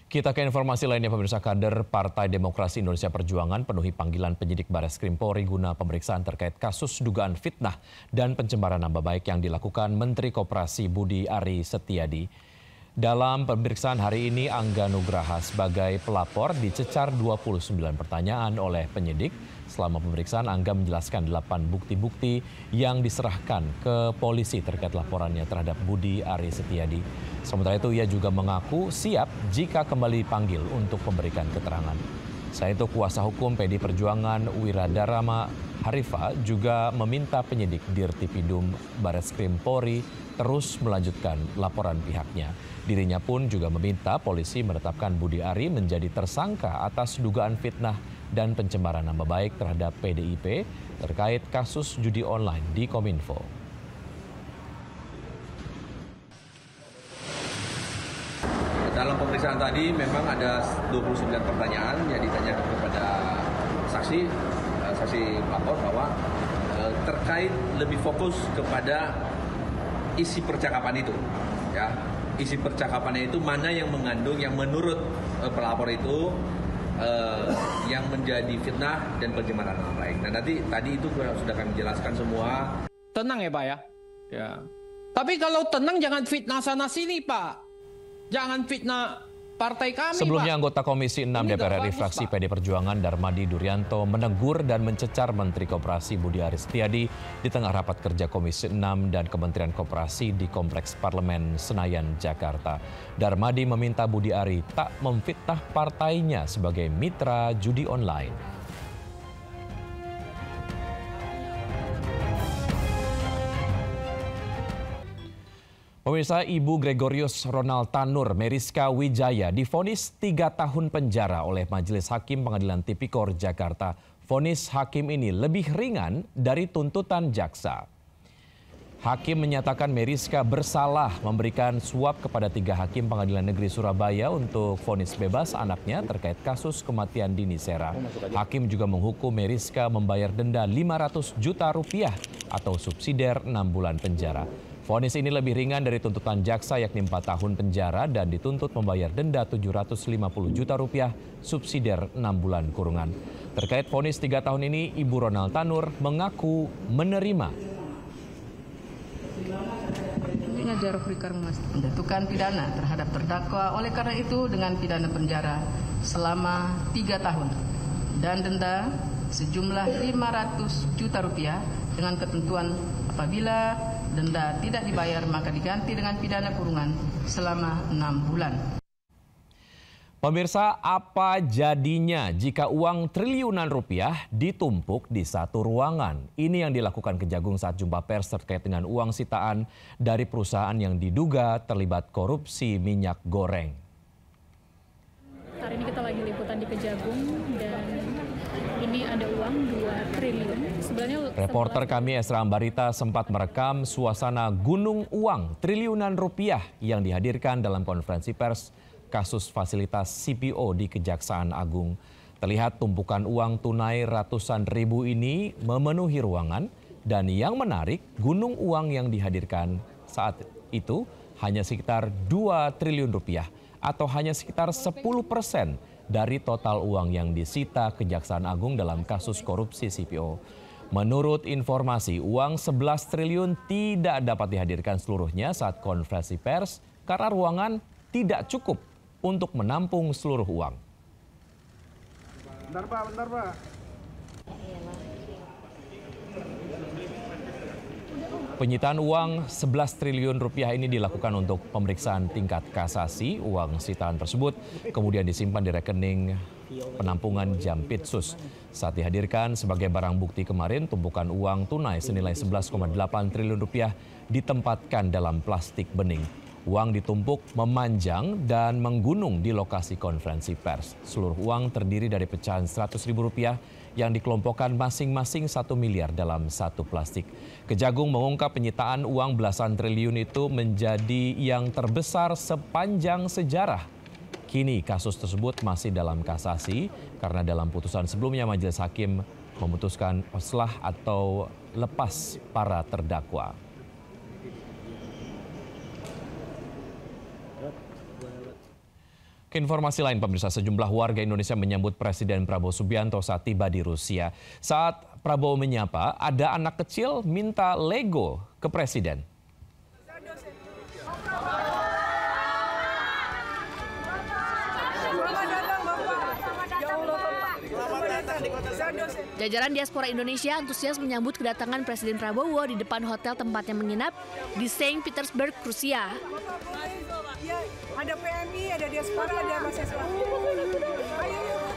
Kita ke informasi lainnya, pemirsa. Kader Partai Demokrasi Indonesia Perjuangan penuhi panggilan penyidik Bareskrim Polri guna pemeriksaan terkait kasus dugaan fitnah dan pencemaran nama baik yang dilakukan Menteri Koperasi Budi Ari Setiadi. Dalam pemeriksaan hari ini, Angga Nugraha sebagai pelapor dicecar 29 pertanyaan oleh penyidik. Selama pemeriksaan, Angga menjelaskan 8 bukti-bukti yang diserahkan ke polisi terkait laporannya terhadap Budi Ari Setiadi. Sementara itu, ia juga mengaku siap jika kembali dipanggil untuk memberikan keterangan. Selain itu, kuasa hukum PD Perjuangan Wiradharma Harifa juga meminta penyidik Dirtipidum Bareskrim Polri terus melanjutkan laporan pihaknya. Dirinya pun juga meminta polisi menetapkan Budi Ari menjadi tersangka atas dugaan fitnah dan pencemaran nama baik terhadap PDIP terkait kasus judi online di Kominfo. Dalam pemeriksaan tadi memang ada 29 pertanyaan yang ditanyakan kepada saksi pelapor bahwa terkait lebih fokus kepada isi percakapan itu, ya. Isi percakapannya itu mana yang mengandung yang menurut pelapor itu yang menjadi fitnah dan pencemaran nama baik. Nah, tadi itu sudah kami jelaskan semua. Tenang ya Pak ya. Ya. Tapi kalau tenang jangan fitnah sana sini Pak. Jangan fitnah partai kami, Sebelumnya, Pak. anggota Komisi 6 DPR RI fraksi PD Perjuangan Darmadi Duryanto menegur dan mencecar Menteri Koperasi Budi Ari Setiadi di tengah rapat kerja Komisi 6 dan Kementerian Koperasi di Kompleks Parlemen Senayan, Jakarta. Darmadi meminta Budi Ari tak memfitnah partainya sebagai mitra judi online. Pemirsa, Ibu Gregorius Ronald Tanur Meriska Wijaya divonis 3 tahun penjara oleh Majelis Hakim Pengadilan Tipikor Jakarta. Vonis hakim ini lebih ringan dari tuntutan jaksa. Hakim menyatakan Meriska bersalah memberikan suap kepada 3 hakim Pengadilan Negeri Surabaya untuk vonis bebas anaknya terkait kasus kematian Dini Sera. Hakim juga menghukum Meriska membayar denda 500 juta rupiah atau subsidiar 6 bulan penjara. Vonis ini lebih ringan dari tuntutan jaksa yakni 4 tahun penjara dan dituntut membayar denda 750 juta rupiah subsidiar 6 bulan kurungan. Terkait vonis 3 tahun ini, Ibu Ronald Tanur mengaku menerima. Menjatuhkan pidana terhadap terdakwa, oleh karena itu dengan pidana penjara selama 3 tahun dan denda sejumlah 500 juta rupiah dengan ketentuan apabila denda tidak dibayar maka diganti dengan pidana kurungan selama 6 bulan. Pemirsa, apa jadinya jika uang triliunan rupiah ditumpuk di satu ruangan? Ini yang dilakukan Kejagung saat jumpa pers terkait dengan uang sitaan dari perusahaan yang diduga terlibat korupsi minyak goreng. Hari ini kita lagi liputan di Kejagung dan ini ada uang 2 triliun. Reporter kami Esra Ambarita sempat merekam suasana gunung uang triliunan rupiah yang dihadirkan dalam konferensi pers kasus fasilitas CPO di Kejaksaan Agung. Terlihat tumpukan uang tunai ratusan ribu ini memenuhi ruangan dan yang menarik gunung uang yang dihadirkan saat itu hanya sekitar 2 triliun rupiah atau hanya sekitar 10% dari total uang yang disita Kejaksaan Agung dalam kasus korupsi CPO. Menurut informasi, uang 11 triliun tidak dapat dihadirkan seluruhnya saat konferensi pers karena ruangan tidak cukup untuk menampung seluruh uang. Bentar Pak. Penyitaan uang 11 triliun rupiah ini dilakukan untuk pemeriksaan tingkat kasasi. Uang sitaan tersebut kemudian disimpan di rekening penampungan Jampitsus. Saat dihadirkan sebagai barang bukti kemarin, tumpukan uang tunai senilai 11,8 triliun rupiah ditempatkan dalam plastik bening. Uang ditumpuk memanjang dan menggunung di lokasi konferensi pers. Seluruh uang terdiri dari pecahan Rp100.000 yang dikelompokkan masing-masing 1 miliar dalam satu plastik. Kejagung mengungkap penyitaan uang belasan triliun itu menjadi yang terbesar sepanjang sejarah. Kini kasus tersebut masih dalam kasasi karena dalam putusan sebelumnya majelis hakim memutuskan oslah atau lepas para terdakwa. Informasi lain pemirsa, sejumlah warga Indonesia menyambut Presiden Prabowo Subianto saat tiba di Rusia. Saat Prabowo menyapa, ada anak kecil minta Lego ke Presiden. Jajaran diaspora Indonesia antusias menyambut kedatangan Presiden Prabowo di depan hotel tempatnya menginap di Saint Petersburg, Rusia. Ada PMI, ada diaspora, ada mahasiswa.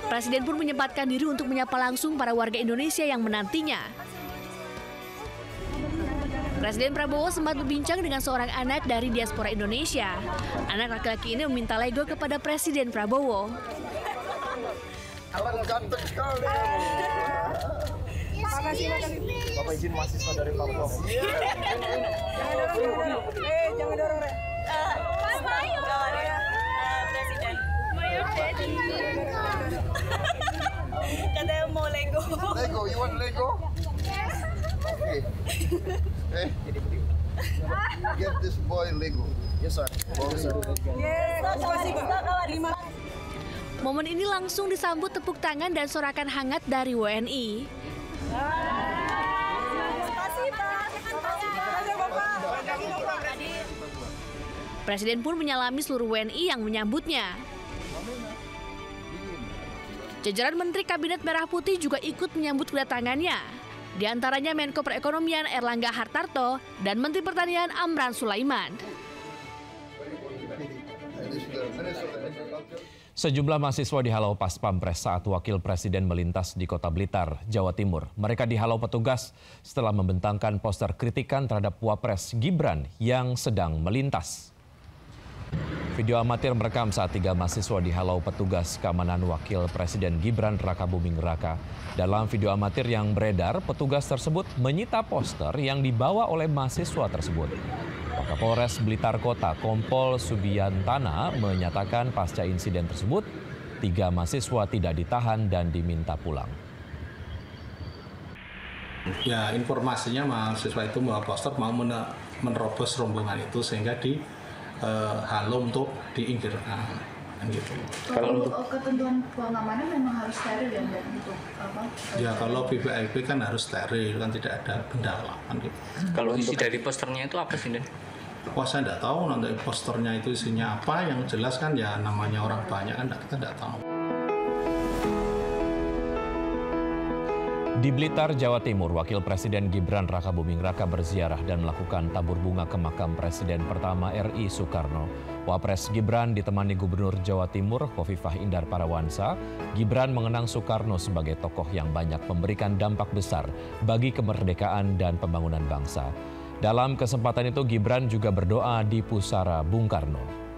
Presiden pun menyempatkan diri untuk menyapa langsung para warga Indonesia yang menantinya. Presiden Prabowo sempat berbincang dengan seorang anak dari diaspora Indonesia. Anak laki-laki ini meminta Lego kepada Presiden Prabowo. Ganteng sekali. Makasih. Bapak izin mahasiswa dari Papua. Jangan dorong, Re. Ayo, Presiden. Katanya mau Lego. Lego, you want Lego? Yes. Okay. Hey. Get this boy Lego. Yes, sir. Yes, sir. Terima. Momen ini langsung disambut tepuk tangan dan sorakan hangat dari WNI. Presiden pun menyalami seluruh WNI yang menyambutnya. Jajaran Menteri Kabinet Merah Putih juga ikut menyambut kedatangannya. Di antaranya Menko Perekonomian Erlangga Hartarto dan Menteri Pertanian Amran Sulaiman. Sejumlah mahasiswa dihalau pas pampres saat wakil presiden melintas di Kota Blitar, Jawa Timur. Mereka dihalau petugas setelah membentangkan poster kritikan terhadap Wapres Gibran yang sedang melintas. Video amatir merekam saat 3 mahasiswa dihalau petugas keamanan wakil presiden Gibran Rakabuming Raka. Dalam video amatir yang beredar, petugas tersebut menyita poster yang dibawa oleh mahasiswa tersebut. Kapolres Blitar Kota Kompol Subiantana menyatakan pasca insiden tersebut, 3 mahasiswa tidak ditahan dan diminta pulang. Ya, informasinya mahasiswa itu membawa poster mau menerobos rombongan itu sehingga dihalau untuk diinggirkan. Gitu. Kalau untuk ketentuan pengamanan memang harus steril ya untuk apa? Ya kalau VVIP kan harus steril, kan tidak ada benda kan gitu. Kalau isi dari posternya itu apa sih, Den? Wah, saya tidak tahu nanti posternya itu isinya apa. Yang jelas kan ya namanya orang banyak kan kita tidak tahu. Di Blitar, Jawa Timur, Wakil Presiden Gibran Rakabuming Raka berziarah dan melakukan tabur bunga ke makam Presiden pertama RI Soekarno. Wapres Gibran ditemani Gubernur Jawa Timur Khofifah Indar Parawansa. Gibran mengenang Soekarno sebagai tokoh yang banyak memberikan dampak besar bagi kemerdekaan dan pembangunan bangsa. Dalam kesempatan itu Gibran juga berdoa di pusara Bung Karno.